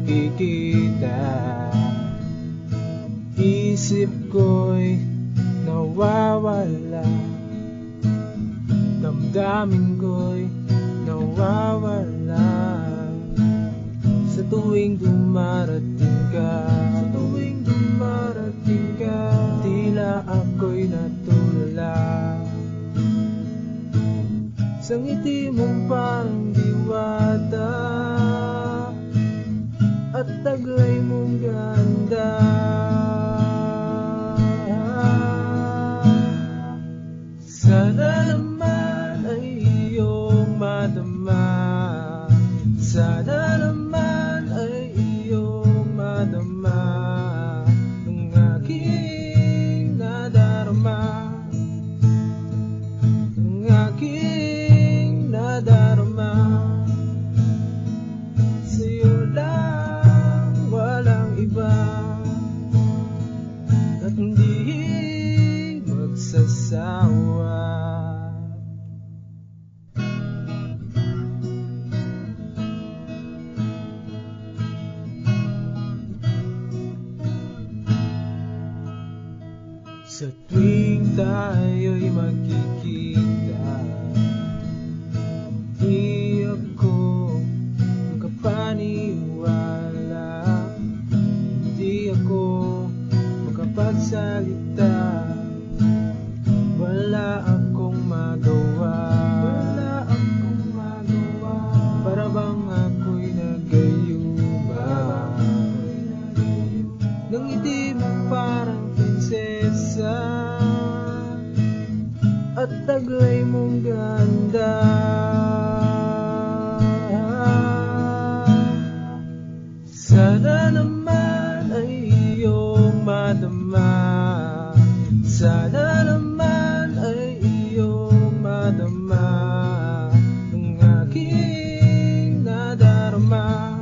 makikita. Isip ko'y nawawala, damdamin ko'y nawawala. Sa tuwing dumarating ka, tila ako'y natulala. Sa ngiti mong parang diwata, at taglay mong ganda. Sana naman ay iyong madama, sana naman ay iyong madama ang aking nadarama, ang aking nadarama. Sa'yo lang, walang iba, at hindi magsasawa. Sa tuwing tayo'y magkikita, di ako makapaniwala, di ako makapagsalita. Wala akong magawa, para bang ako'y nagayuma. Nang ngiti mo parang prinsesa, at taglay mong ganda. Sana naman ay iyong madama, sana naman ay iyong madama ang aking nadarama,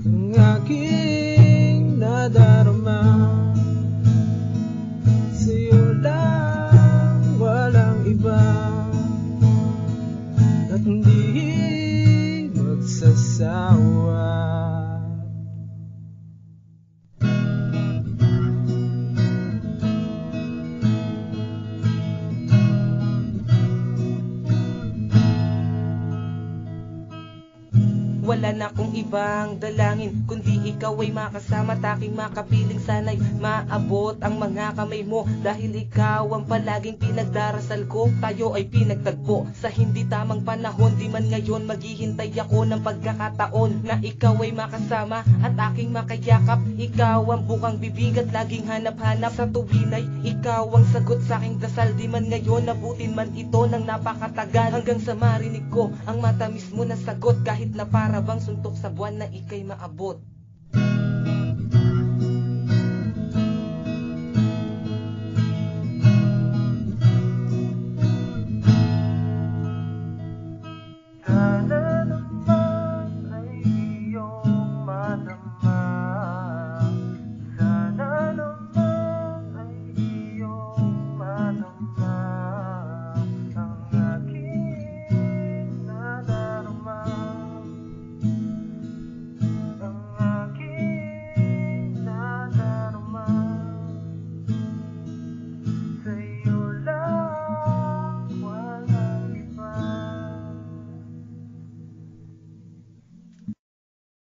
ang aking nadarama. Sa'yo lang, walang iba, at hindi magsasawa. Wala na akong ibang dalangin, kundi ikaw ay makasama at aking makapiling. Sana'y maabot ang mga kamay mo, dahil ikaw ang palaging pinagdarasal ko. Tayo ay pinagtagpo sa hindi tamang panahon, di man ngayon maghihintay ako ng pagkakataon na ikaw ay makasama at aking makayakap. Ikaw ang bukang bibig at laging hanap-hanap, sa tuwin ay ikaw ang sagot sa aking dasal. Di man ngayon nabutin man ito ng napakatagal, hanggang sa marinig ko ang matamis mo na sagot, kahit na para bang suntok sa buwan na ika'y maabot.